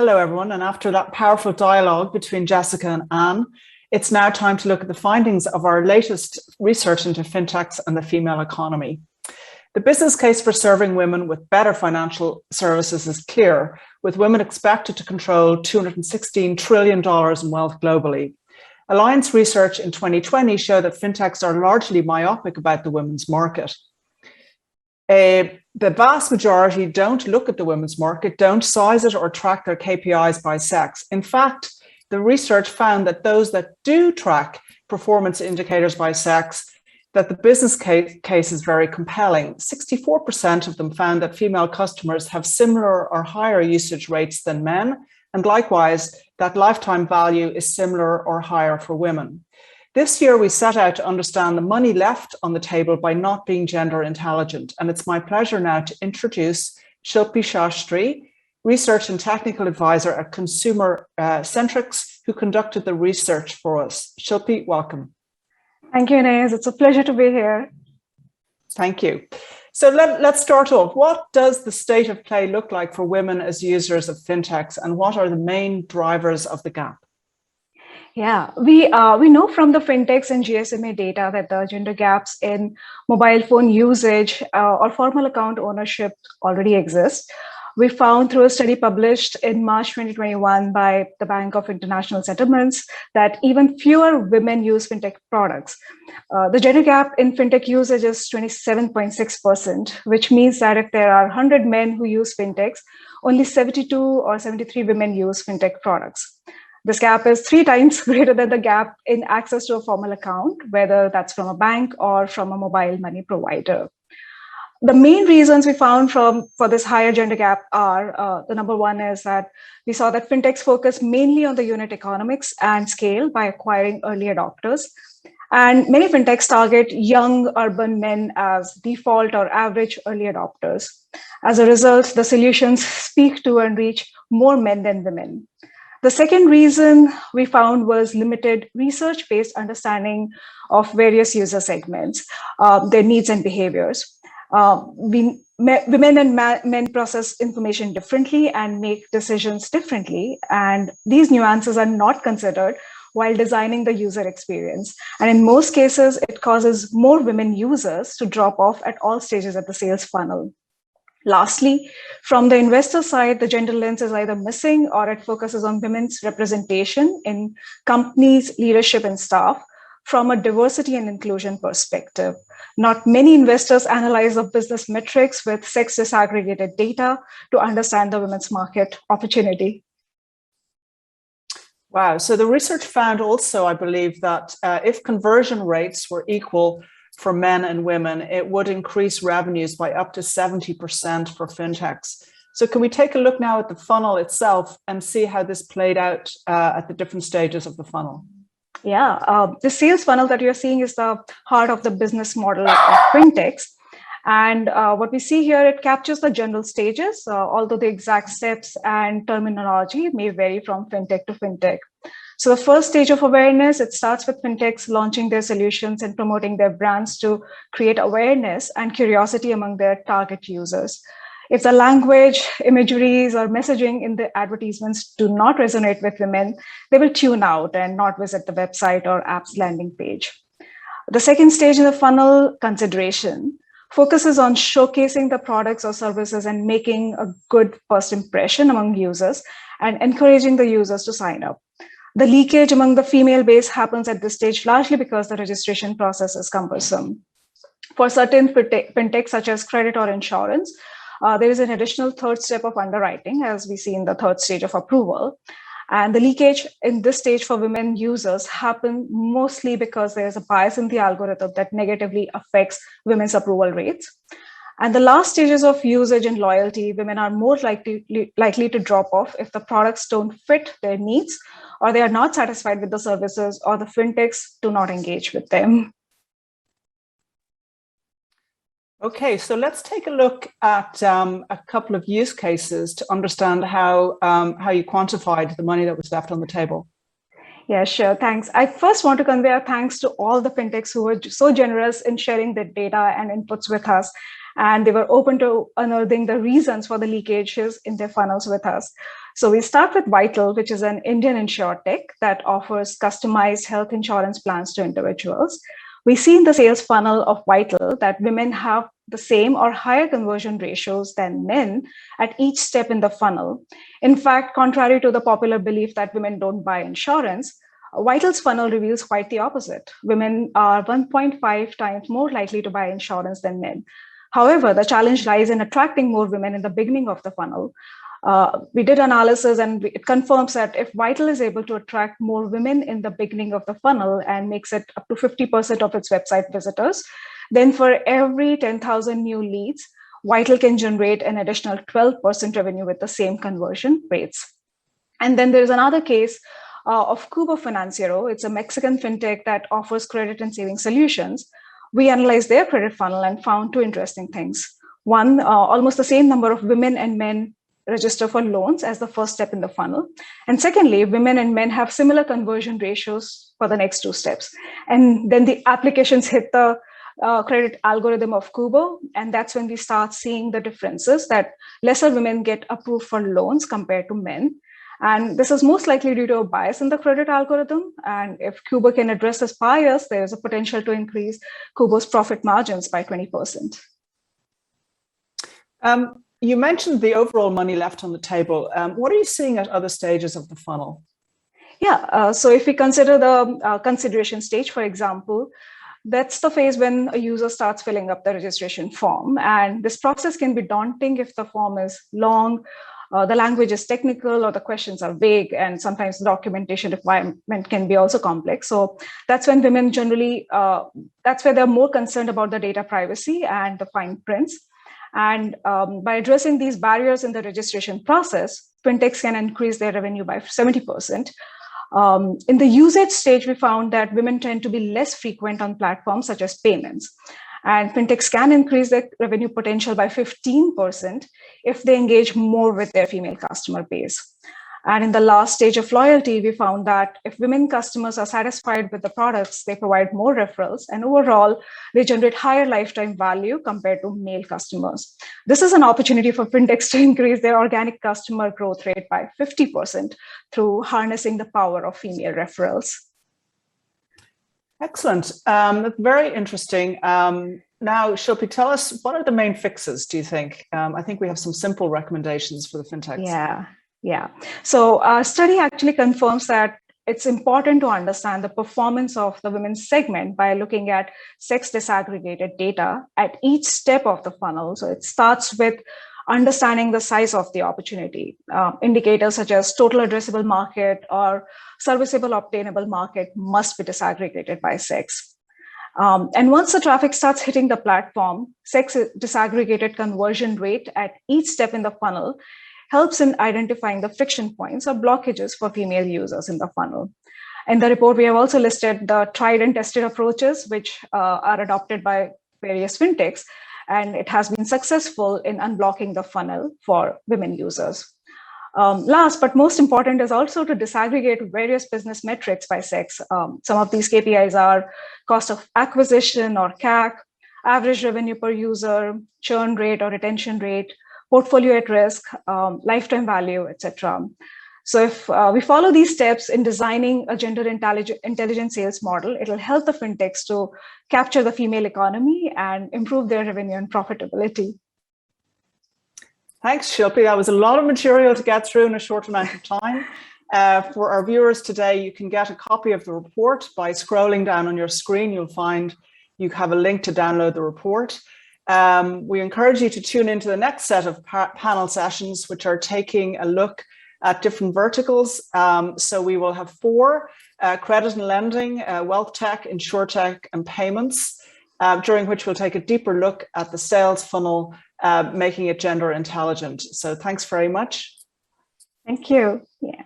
Hello, everyone. And after that powerful dialogue between Jessica and Anne, it's now time to look at the findings of our latest research into fintechs and the female economy. The business case for serving women with better financial services is clear, with women expected to control $216 trillion in wealth globally. Alliance research in 2020 showed that fintechs are largely myopic about the women's market. The vast majority don't look at the women's market, don't size it or track their KPIs by sex. In fact, the research found that those that do track performance indicators by sex, that the business case is very compelling. 64% of them found that female customers have similar or higher usage rates than men, and likewise, that lifetime value is similar or higher for women. This year, we set out to understand the money left on the table by not being gender intelligent. And it's my pleasure now to introduce Shilpi Shastri, research and technical advisor at Consumer Centrics, who conducted the research for us. Shilpi, welcome. Thank you, Inez. It's a pleasure to be here. Thank you. So let's start off. What does the state of play look like for women as users of fintechs, and what are the main drivers of the gap? Yeah, we know from the fintechs and GSMA data that the gender gaps in mobile phone usage or formal account ownership already exist. We found through a study published in March 2021 by the Bank of International Settlements that even fewer women use fintech products. The gender gap in fintech usage is 27.6%, which means that if there are 100 men who use fintechs, only 72 or 73 women use fintech products. This gap is 3 times greater than the gap in access to a formal account, whether that's from a bank or from a mobile money provider. The main reasons we found for this higher gender gap are, the number one is that we saw that fintechs focus mainly on the unit economics and scale by acquiring early adopters. And many fintechs target young urban men as default or average early adopters. As a result, the solutions speak to and reach more men than women. The second reason we found was limited research-based understanding of various user segments, their needs and behaviors. Women and men process information differently and make decisions differently, and these nuances are not considered while designing the user experience. And in most cases, it causes more women users to drop off at all stages of the sales funnel. Lastly, from the investor side, the gender lens is either missing or it focuses on women's representation in companies, leadership, and staff from a diversity and inclusion perspective. Not many investors analyze the business metrics with sex disaggregated data to understand the women's market opportunity. Wow. So the research found also, I believe, that if conversion rates were equal for men and women, it would increase revenues by up to 70% for fintechs. So can we take a look now at the funnel itself and see how this played out at the different stages of the funnel? Yeah, the sales funnel that you're seeing is the heart of the business model of fintechs. And what we see here, it captures the general stages, although the exact steps and terminology may vary from fintech to fintech. So the first stage of awareness, it starts with fintechs launching their solutions and promoting their brands to create awareness and curiosity among their target users. If the language, imageries, or messaging in the advertisements do not resonate with women, they will tune out and not visit the website or app's landing page. The second stage in the funnel, consideration, focuses on showcasing the products or services and making a good first impression among users and encouraging the users to sign up. The leakage among the female base happens at this stage largely because the registration process is cumbersome. For certain fintechs, such as credit or insurance, there is an additional third step of underwriting, as we see in the third stage of approval. And the leakage in this stage for women users happen mostly because there's a bias in the algorithm that negatively affects women's approval rates. And the last stages of usage and loyalty, women are more likely to drop off if the products don't fit their needs, or they are not satisfied with the services, or the fintechs do not engage with them. Okay, so let's take a look at a couple of use cases to understand how you quantified the money that was left on the table. Yeah, sure. Thanks. I first want to convey our thanks to all the fintechs who were so generous in sharing their data and inputs with us. And they were open to unearthing the reasons for the leakages in their funnels with us. So we start with Vital, which is an Indian insurtech that offers customized health insurance plans to individuals. We see in the sales funnel of Vital that women have the same or higher conversion ratios than men at each step in the funnel. In fact, contrary to the popular belief that women don't buy insurance, Vital's funnel reveals quite the opposite. Women are 1.5 times more likely to buy insurance than men. However, the challenge lies in attracting more women in the beginning of the funnel. We did analysis and it confirms that if Vital is able to attract more women in the beginning of the funnel and makes it up to 50% of its website visitors, then for every 10,000 new leads, Vital can generate an additional 12% revenue with the same conversion rates. And then there's another case of Cubo Financiero. It's a Mexican fintech that offers credit and saving solutions. We analyzed their credit funnel and found two interesting things. One, almost the same number of women and men register for loans as the first step in the funnel. And secondly, women and men have similar conversion ratios for the next two steps. And then the applications hit the credit algorithm of Kubo. And that's when we start seeing the differences that lesser women get approved for loans compared to men. And this is most likely due to a bias in the credit algorithm. And if Kubo can address this bias, there's a potential to increase Kubo's profit margins by 20%. You mentioned the overall money left on the table. What are you seeing at other stages of the funnel? Yeah, so if we consider the consideration stage, for example, that's the phase when a user starts filling up the registration form. And this process can be daunting if the form is long, the language is technical, or the questions are vague, and sometimes the documentation requirement can be also complex. So that's when women generally, that's where they're more concerned about the data privacy and the fine prints. And by addressing these barriers in the registration process, fintechs can increase their revenue by 70%. In the usage stage, we found that women tend to be less frequent on platforms such as payments. And fintechs can increase their revenue potential by 15% if they engage more with their female customer base. And in the last stage of loyalty, we found that if women customers are satisfied with the products, they provide more referrals, and overall, they generate higher lifetime value compared to male customers. This is an opportunity for fintechs to increase their organic customer growth rate by 50% through harnessing the power of female referrals. Excellent. That's very interesting. Now, Shilpi, tell us, what are the main fixes, do you think? I think we have some simple recommendations for the fintechs. Yeah. So our study actually confirms that it's important to understand the performance of the women's segment by looking at sex disaggregated data at each step of the funnel. So it starts with understanding the size of the opportunity. Indicators such as total addressable market or serviceable obtainable market must be disaggregated by sex. And once the traffic starts hitting the platform, sex disaggregated conversion rate at each step in the funnel helps in identifying the friction points or blockages for female users in the funnel. In the report, we have also listed the tried and tested approaches, which are adopted by various fintechs, and it has been successful in unblocking the funnel for women users. Last but most important is also to disaggregate various business metrics by sex. Some of these KPIs are cost of acquisition or CAC, average revenue per user, churn rate or retention rate, portfolio at risk, lifetime value, etc. So if we follow these steps in designing a gender intelligent sales model, it will help the fintechs to capture the female economy and improve their revenue and profitability. Thanks, Shilpi. That was a lot of material to get through in a short amount of time. For our viewers today, you can get a copy of the report by scrolling down on your screen. You'll find you have a link to download the report. We encourage you to tune into the next set of panel sessions, which are taking a look at different verticals. So we will have 4, credit and lending, wealth tech, insurtech, and payments, during which we'll take a deeper look at the sales funnel, making it gender intelligent. So thanks very much. Thank you. Yeah.